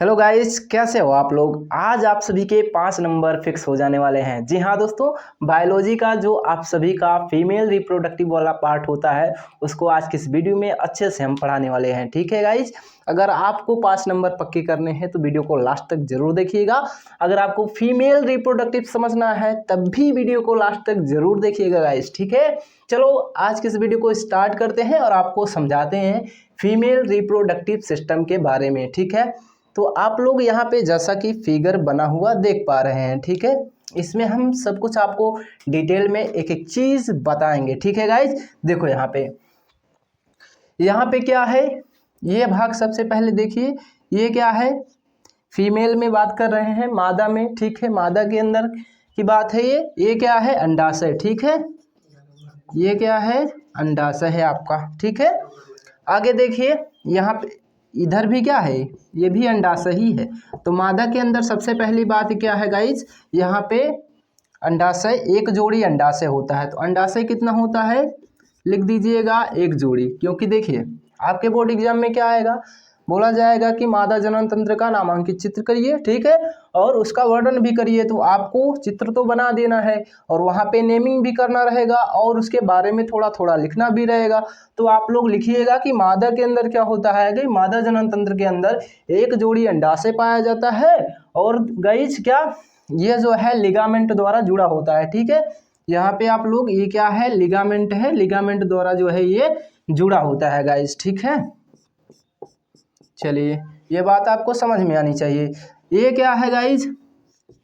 Hello guys, कैसे हो आप लोग। आज आप सभी के 5 नंबर फिक्स हो जाने वाले हैं। जी हाँ दोस्तों, बायोलॉजी का जो आप सभी का फीमेल रिप्रोडक्टिव वाला पार्ट होता है उसको आज किस वीडियो में अच्छे से हम पढ़ाने वाले हैं। ठीक है गाइस, अगर आपको 5 नंबर पक्के करने हैं तो वीडियो को लास्ट तक जरूर देखिएगा। अगर आपको फीमेल रिप्रोडक्टिव समझना है तब भी वीडियो को लास्ट तक जरूर देखिएगा गाइस। ठीक है, चलो आज के इस वीडियो को स्टार्ट करते हैं और आपको समझाते हैं फीमेल रिप्रोडक्टिव सिस्टम के बारे में। ठीक है, तो आप लोग यहाँ पे जैसा कि फिगर बना हुआ देख पा रहे हैं, ठीक है, इसमें हम सब कुछ आपको डिटेल में एक एक चीज बताएंगे। ठीक है गाइज, देखो यहाँ पे क्या है, ये भाग सबसे पहले देखिए, ये क्या है, फीमेल में बात कर रहे हैं, मादा में। ठीक है, मादा के अंदर की बात है। ये क्या है, अंडाशय। ठीक है, ये क्या है, अंडाशय है आपका। ठीक है, आगे देखिए, यहाँ पे इधर भी क्या है, ये भी अंडाशय ही है। तो मादा के अंदर सबसे पहली बात क्या है गाइज, यहाँ पे अंडाशय, एक जोड़ी अंडाशय होता है। तो अंडाशय कितना होता है, लिख दीजिएगा एक जोड़ी, क्योंकि देखिए आपके बोर्ड एग्जाम में क्या आएगा, बोला जाएगा कि मादा जनन तंत्र का नामांकित चित्र करिए। ठीक है, और उसका वर्णन भी करिए। तो आपको चित्र तो बना देना है और वहाँ पे नेमिंग भी करना रहेगा और उसके बारे में थोड़ा थोड़ा लिखना भी रहेगा। तो आप लोग लिखिएगा कि मादा के अंदर क्या होता है कि मादा जनन तंत्र के अंदर एक जोड़ी अंडाशय पाया जाता है और गाइस क्या, ये जो है लिगामेंट द्वारा जुड़ा होता है। ठीक है, यहाँ पे आप लोग, ये क्या है, लिगामेंट है, लिगामेंट द्वारा जो है ये जुड़ा होता है गाइस। ठीक है, चलिए ये बात आपको समझ में आनी चाहिए। ये क्या है गाइज,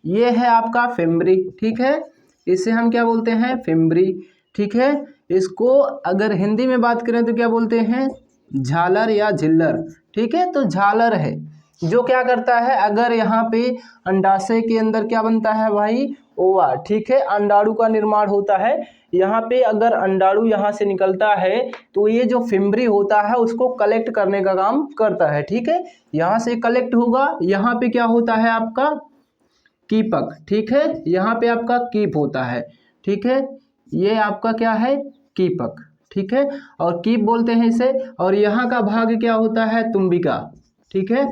ये है आपका फिम्बरी। ठीक है, इसे हम क्या बोलते हैं, फिम्बरी। ठीक है, इसको अगर हिंदी में बात करें तो क्या बोलते हैं, झालर या झिल्लर। ठीक है, तो झालर है जो क्या करता है, अगर यहाँ पे अंडाशय के अंदर क्या बनता है भाई, ओवा। ठीक है, अंडाणु का निर्माण होता है। यहाँ पे अगर अंडाणु यहाँ से निकलता है तो ये जो फिम्बरी होता है उसको कलेक्ट करने का काम करता है। ठीक है, यहाँ से कलेक्ट होगा, यहाँ पे क्या होता है आपका कीपक। ठीक है, यहाँ पे आपका कीप होता है। ठीक है, ये आपका क्या है, कीपक। ठीक है, और कीप बोलते हैं इसे। और यहाँ का भाग क्या होता है, तुम्बिका। ठीक है,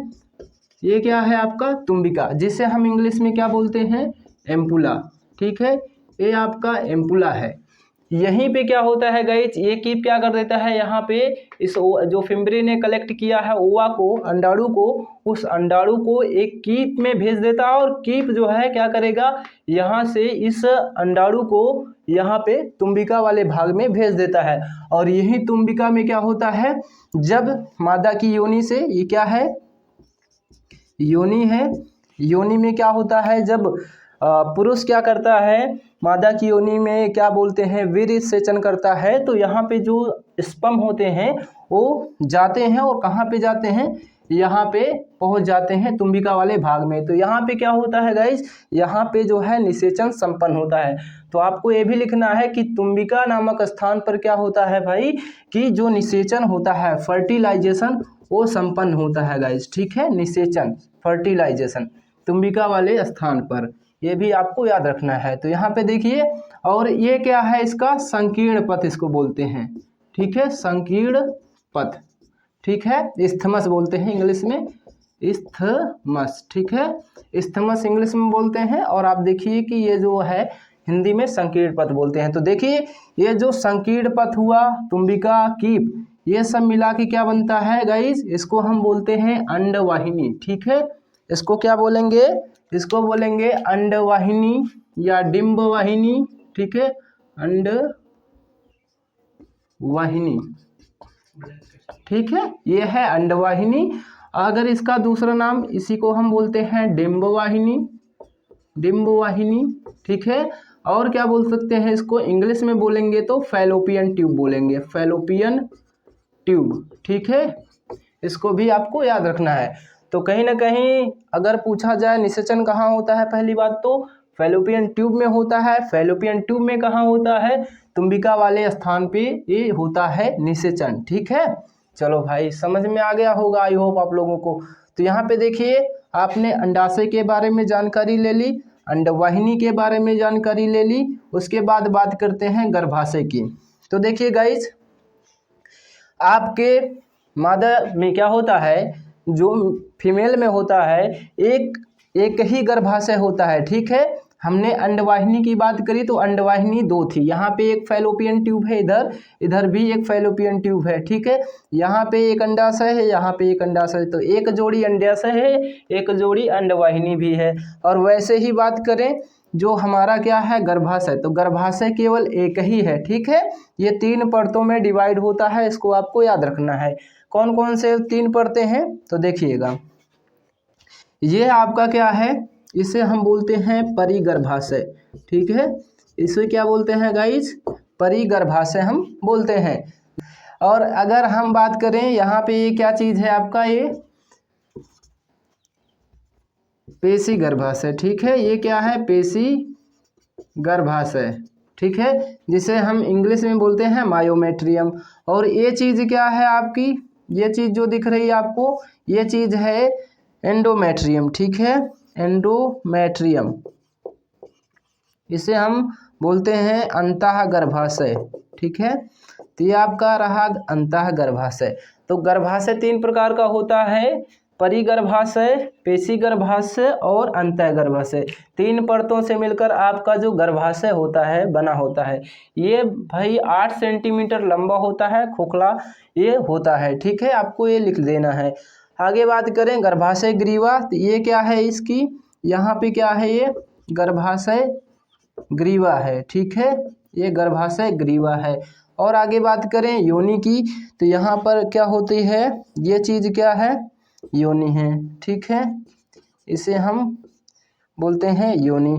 ये क्या है आपका तुम्बिका, जिसे हम इंग्लिश में क्या बोलते हैं, एम्पुला। ठीक है, ये आपका एम्पुला है। यहीं पे क्या होता है गाइज, ये कीप क्या कर देता है, यहाँ पे इस जो फिम्बरी ने कलेक्ट किया है ओवा को, अंडाणु को, उस अंडाणु को एक कीप में भेज देता है और कीप जो है क्या करेगा, यहाँ से इस अंडाणु को यहाँ पे तुम्बिका वाले भाग में भेज देता है। और यही तुम्बिका में क्या होता है, जब मादा की योनि से, ये क्या है, योनि है, योनि में क्या होता है, जब पुरुष क्या करता है, मादा की योनि में क्या बोलते हैं, वीर्य सेचन करता है, तो यहाँ पे जो स्पर्म होते हैं वो जाते हैं और कहाँ पे जाते हैं, यहाँ पे पहुँच जाते हैं तुम्बिका वाले भाग में। तो यहाँ पे क्या होता है गाइज, यहाँ पे जो है निषेचन संपन्न होता है। तो आपको ये भी लिखना है कि तुम्बिका नामक स्थान पर क्या होता है भाई, कि जो निषेचन होता है, फर्टिलाइजेशन, वो संपन्न होता है गाइज। ठीक है, निषेचन, फर्टिलाइजेशन तुम्बिका वाले स्थान पर, ये भी आपको याद रखना है। तो यहाँ पे देखिए, और ये क्या है, इसका संकीर्ण पथ इसको बोलते हैं। ठीक है, संकीर्ण पथ। ठीक है, इस्थमस बोलते हैं इंग्लिश में, इस्थमस। ठीक है, इस्थमस इंग्लिश में बोलते हैं। और आप देखिए कि ये जो है हिंदी में संकीर्ण पथ बोलते हैं। तो देखिए ये जो संकीर्ण पथ हुआ, तुम्बिका, कीप, ये सब मिला के क्या बनता है गाइज, इसको हम बोलते हैं अंडवाहिनी। ठीक है, इसको क्या बोलेंगे, इसको बोलेंगे अंडवाहिनी या डिंबवाहिनी। ठीक है, अंडवाहिनी। ठीक है, ये है अंडवाहिनी। अगर इसका दूसरा नाम, इसी को हम बोलते हैं डिंबवाहिनी, डिंबवाहिनी। ठीक है, और क्या बोल सकते हैं इसको, इंग्लिश में बोलेंगे तो फैलोपियन ट्यूब बोलेंगे, फैलोपियन ट्यूब। ठीक है, इसको भी आपको याद रखना है। तो कहीं ना कहीं अगर पूछा जाए निषेचन कहाँ होता है, पहली बात तो फैलोपियन ट्यूब में होता है। फैलोपियन ट्यूब में कहाँ होता है, तुम्बिका वाले स्थान पे ये होता है निषेचन। ठीक है, चलो भाई समझ में आ गया होगा, आई होप आप लोगों को। तो यहाँ पे देखिए, आपने अंडाशय के बारे में जानकारी ले ली, अंडवाहिनी के बारे में जानकारी ले ली, उसके बाद बात करते हैं गर्भाशय की। तो देखिए गाइज, आपके मादा में क्या होता है, जो फीमेल में होता है एक ही गर्भाशय होता है, ठीक है। हमने अंडवाहिनी की बात करी तो अंडवाहिनी 2 थी, यहाँ पे एक फैलोपियन ट्यूब है, इधर भी एक फैलोपियन ट्यूब है, ठीक है। यहाँ पे एक अंडाशय है, यहाँ पे एक अंडाशय है, तो एक जोड़ी अंडाशय है, एक जोड़ी अंडवाहिनी भी है। और वैसे ही बात करें जो हमारा क्या है गर्भाशय, तो गर्भाशय केवल एक ही है, ठीक है। ये 3 परतों में डिवाइड होता है, इसको आपको याद रखना है। कौन कौन से 3 परतें हैं तो देखिएगा, ये आपका क्या है, इसे हम बोलते हैं परिगर्भाशय, ठीक है। इसे क्या बोलते हैं गाइस, परिगर्भाशय हम बोलते हैं। और अगर हम बात करें यहाँ पे ये क्या चीज़ है आपका, ये पेशी गर्भाशय, ठीक है। ये क्या है, पेशी गर्भाशय, ठीक है, जिसे हम इंग्लिश में बोलते हैं मायोमेट्रियम। और ये चीज़ क्या है आपकी, ये चीज़ जो दिख रही है आपको, ये चीज़ है एंडोमेट्रियम, ठीक है, एंडोमेट्रियम। इसे हम बोलते हैं अंतः गर्भाशय, ठीक है। तो ये आपका रहा अंतः गर्भाशय। तो गर्भाशय 3 प्रकार का होता है, परिगर्भाशय, पेशी गर्भाशय और अंतः गर्भाशय। 3 परतों से मिलकर आपका जो गर्भाशय होता है बना होता है। ये भाई 8 सेंटीमीटर लंबा होता है, खोखला ये होता है, ठीक है, आपको ये लिख देना है। आगे बात करें गर्भाशय ग्रीवा, तो ये क्या है इसकी, यहाँ पे क्या है, ये गर्भाशय ग्रीवा है, ठीक है, ये गर्भाशय ग्रीवा है। और आगे बात करें योनि की, तो यहाँ पर क्या होती है, ये चीज़ क्या है, योनि है, ठीक है, इसे हम बोलते हैं योनि।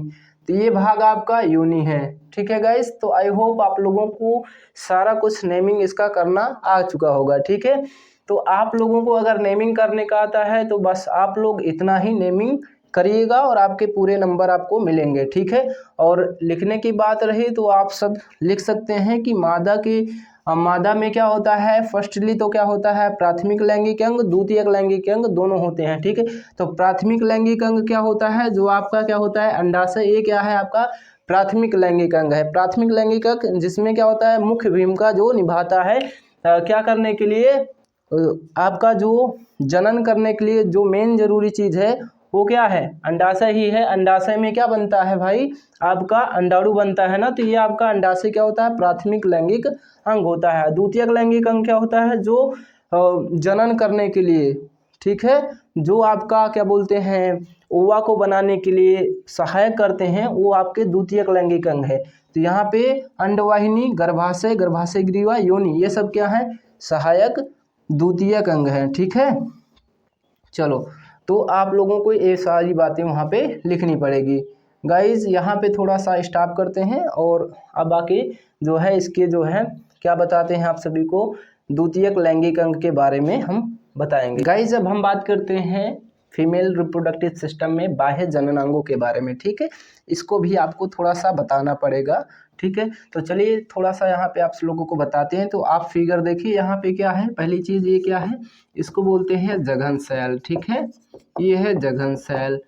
तो ये भाग आपका योनि है, ठीक है गाइस। तो आई होप आप लोगों को सारा कुछ नेमिंग इसका करना आ चुका होगा, ठीक है। तो आप लोगों को अगर नेमिंग करने का आता है तो बस आप लोग इतना ही नेमिंग करिएगा और आपके पूरे नंबर आपको मिलेंगे, ठीक है। और लिखने की बात रही तो आप सब लिख सकते हैं कि मादा में क्या होता है, फर्स्टली तो क्या होता है, प्राथमिक लैंगिक अंग, द्वितीयक लैंगिक अंग दोनों होते हैं, ठीक है। तो प्राथमिक लैंगिक अंग क्या होता है, जो आपका क्या होता है अंडाशय, ये क्या है आपका प्राथमिक लैंगिक अंग है। प्राथमिक लैंगिक अंग जिसमें क्या होता है मुख्य भूमिका जो निभाता है क्या करने के लिए, आपका जो जनन करने के लिए जो मेन जरूरी चीज़ है वो क्या है, अंडाशय ही है। अंडाशय में क्या बनता है भाई, आपका अंडाणु बनता है ना, तो ये आपका अंडाशय क्या होता है, प्राथमिक लैंगिक अंग होता है। द्वितीयक लैंगिक अंग क्या होता है, जो जनन करने के लिए, ठीक है, जो आपका क्या बोलते हैं ओवा को बनाने के लिए सहायक करते हैं, वो आपके द्वितीयक लैंगिक अंग है। तो यहाँ पे अंडवाहिनी, गर्भाशय, गर्भाशय ग्रीवा, योनि, ये सब क्या है, सहायक द्वितीयक अंग है, ठीक है। चलो, तो आप लोगों को ये सारी बातें वहाँ पे लिखनी पड़ेगी गाइज। यहाँ पे थोड़ा सा स्टॉप करते हैं और अब बाकी जो है इसके जो है क्या बताते हैं आप सभी को, द्वितीयक लैंगिक अंग के बारे में हम बताएंगे गाइज। अब हम बात करते हैं फीमेल रिप्रोडक्टिव सिस्टम में बाह्य जननांगों के बारे में, ठीक है। इसको भी आपको थोड़ा सा बताना पड़ेगा, ठीक है। तो चलिए थोड़ा सा यहाँ पे आप लोगों को बताते हैं। तो आप फिगर देखिए, यहाँ पे क्या है, पहली चीज़ ये क्या है, इसको बोलते हैं जघन सेल, ठीक है, ये है जघन सेल।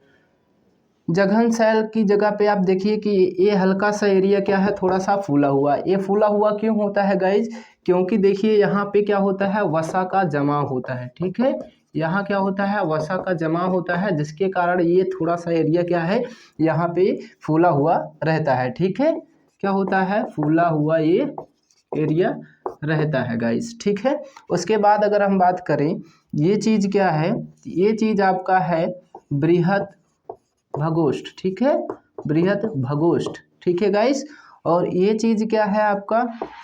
जघन सेल की जगह पे आप देखिए कि ये हल्का सा एरिया क्या है, थोड़ा सा फूला हुआ। ये फूला हुआ क्यों होता है गाइज, क्योंकि देखिए यहाँ पे क्या होता है, वसा का जमा होता है, ठीक है। यहाँ क्या होता है, वसा का जमा होता है, जिसके कारण ये थोड़ा सा एरिया क्या है, यहाँ पे फूला हुआ रहता है, ठीक है। क्या होता है, फूला हुआ ये एरिया रहता है गाइस, ठीक है। उसके बाद अगर हम बात करें, ये चीज़ क्या है, ये चीज़ आपका है बृहत भगोष्ठ, ठीक है, बृहत भगोष्ठ, ठीक है गाइस। और ये चीज़ क्या है आपका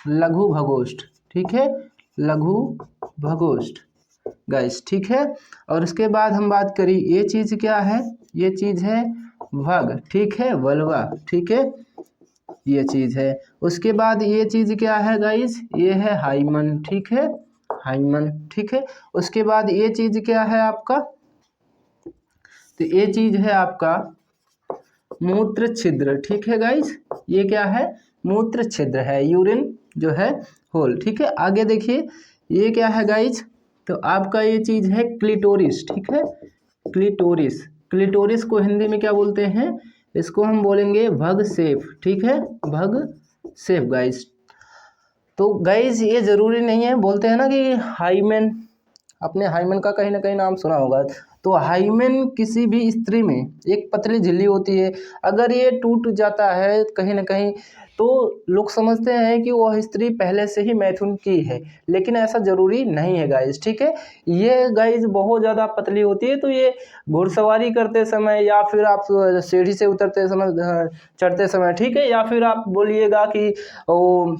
लघु भगोष्ठ, ठीक है, लघु भगोष्ठ गाइस, ठीक है। और उसके बाद हम बात करें, ये चीज़ क्या है, ये चीज़ है भग, ठीक है, वल्वा, ठीक है, ये चीज़ है। उसके बाद ये चीज़ क्या है गाइस, ये है हाइमन, ठीक है, हाइमन, ठीक है। उसके बाद ये चीज़ क्या है आपका, तो ये चीज़ है आपका मूत्र छिद्र, ठीक है गाइस, ये क्या है, मूत्र छिद्र है, यूरिन जो है होल, ठीक है। आगे देखिए ये क्या है गाइस, तो आपका ये चीज़ है क्लिटोरिस, ठीक है, क्लिटोरिस। क्लिटोरिस को हिंदी में क्या बोलते हैं, इसको हम बोलेंगे भग सेफ, ठीक है, भग सेफ गाइस। तो गाइस ये ज़रूरी नहीं है, बोलते हैं ना कि हाइमेन आपने हाइमन का कहीं ना कहीं नाम सुना होगा। तो हाइमन किसी भी स्त्री में एक पतली झिल्ली होती है, अगर ये टूट जाता है कहीं ना कहीं तो लोग समझते हैं कि वह स्त्री पहले से ही मैथुन की है, लेकिन ऐसा ज़रूरी नहीं है गाइज, ठीक है। ये गाइज बहुत ज़्यादा पतली होती है, तो ये घुड़सवारी करते समय या फिर आप सीढ़ी से उतरते समय, चढ़ते समय, ठीक है, या फिर आप बोलिएगा कि वो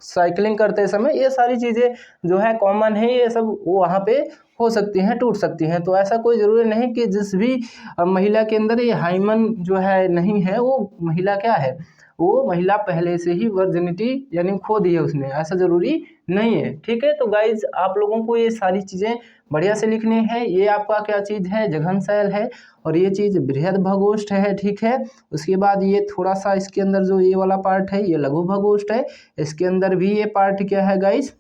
साइकिलिंग करते समय, ये सारी चीज़ें जो है कॉमन है, ये सब वहाँ पे हो सकती हैं, टूट सकती हैं। तो ऐसा कोई ज़रूरी नहीं कि जिस भी महिला के अंदर ये हाइमन जो है नहीं है, वो महिला क्या है, वो महिला पहले से ही वर्जिनिटी यानी खो दी है उसने, ऐसा ज़रूरी नहीं है, ठीक है। तो गाइज आप लोगों को ये सारी चीज़ें बढ़िया से लिखनी है। ये आपका क्या चीज़ है, जघनशैल है, और ये चीज़ बृहद्भगोष्ठ है, ठीक है। उसके बाद ये थोड़ा सा इसके अंदर जो ये वाला पार्ट है ये लघुभगोष्ठ है, इसके अंदर भी ये पार्ट क्या है गाइज,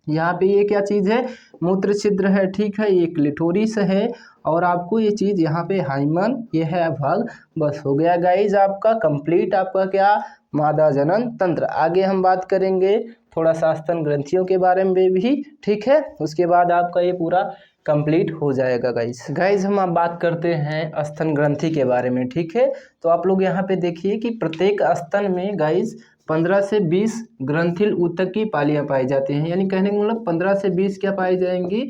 यहाँ पे ये क्या चीज़ है, मूत्र छिद्र है, ठीक है, ये क्लिटोरिस है, और आपको ये चीज़ यहाँ पे हाइमन, ये है भाग, बस हो गया गाइज आपका कंप्लीट, आपका क्या, मादा जनन तंत्र। आगे हम बात करेंगे थोड़ा सा स्तन ग्रंथियों के बारे में भी, ठीक है, उसके बाद आपका ये पूरा कंप्लीट हो जाएगा गाइज हम आप बात करते हैं स्तन ग्रंथि के बारे में, ठीक है। तो आप लोग यहाँ पे देखिए कि प्रत्येक स्तन में गाइज 15 से 20 ग्रंथिल ऊतक की पालियां पाई जाती हैं, यानी कहने का मतलब 15 से 20 क्या पाई जाएंगी,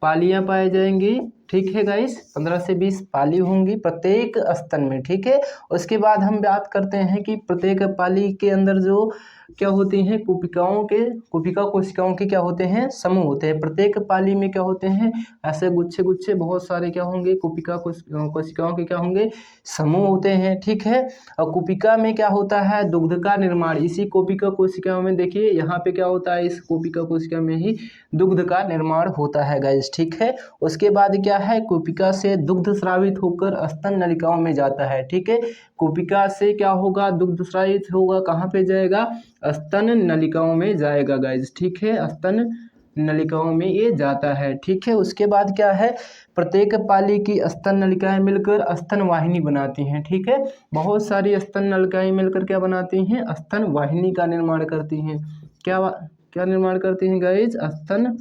पालियां पाई जाएंगी, ठीक है गाइस, 15 से 20 पाली होंगी प्रत्येक स्तन में, ठीक है। उसके बाद हम बात करते हैं कि प्रत्येक पाली के अंदर जो क्या होती हैं, कुपिका कोशिकाओं के क्या होते हैं, समूह होते हैं। प्रत्येक पाली में क्या होते हैं, ऐसे गुच्छे गुच्छे बहुत सारे क्या होंगे, कुपिका कोशिकाओं के क्या होंगे, समूह होते हैं, ठीक है। और कुपिका में क्या होता है, दुग्ध का निर्माण, इसी कोशिका कोशिकाओं में देखिए यहाँ पे क्या होता है, इस कोशिका कोशिका में ही दुग्ध का निर्माण होता है गाइस, ठीक है। उसके बाद क्या है, कुपिका से दुग्ध स्रावित होकर स्तन नलिकाओं में जाता है, ठीक है। कुपिका से क्या होगा, दुग्ध स्रावित होगा, कहाँ पे जाएगा, स्तन नलिकाओं में जाएगा गाइस, ठीक है, स्तन नलिकाओं में ये जाता है, ठीक है। उसके बाद क्या है, प्रत्येक पाली की स्तन नलिकाएं मिलकर स्तन वाहिनी बनाती हैं, ठीक है। बहुत सारी स्तन नलिकाएं मिलकर क्या बनाती हैं, स्तन वाहिनी का निर्माण करती हैं। क्या निर्माण करती हैं गाइस, स्तन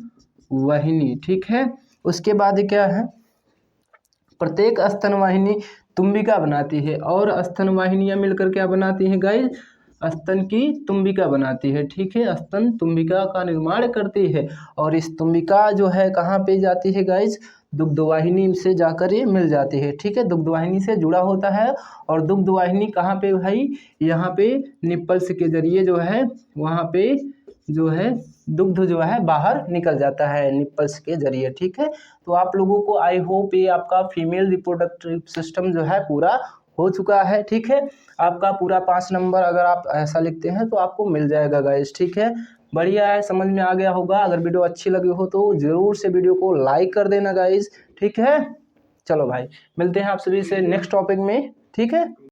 वाहिनी, ठीक है। उसके बाद क्या है, प्रत्येक स्तन वाहिनी तुम्बिका बनाती है, और स्तन वाहिनियां मिलकर क्या बनाती हैं गाइस, स्तन की तुम्बिका बनाती है, ठीक है, स्तन तुम्बिका का निर्माण करती है। और इस तुम्बिका जो है कहाँ पे जाती है गाइस, दुग्धवाहिनी से जाकर ये मिल जाती है, ठीक है, दुग्धवाहिनी से जुड़ा होता है। और दुग्धवाहिनी कहाँ पे भाई, यहाँ पे निप्पल्स के जरिए जो है वहाँ पे जो है दुग्ध जो है बाहर निकल जाता है निप्पल्स के जरिए, ठीक है। तो आप लोगों को आई होप ये आपका फीमेल रिप्रोडक्टिव सिस्टम जो है पूरा हो चुका है, ठीक है। आपका पूरा 5 नंबर अगर आप ऐसा लिखते हैं तो आपको मिल जाएगा गाइस, ठीक है। बढ़िया है, समझ में आ गया होगा। अगर वीडियो अच्छी लगी हो तो ज़रूर से वीडियो को लाइक कर देना गाइस, ठीक है। चलो भाई, मिलते हैं आप सभी से नेक्स्ट टॉपिक में, ठीक है।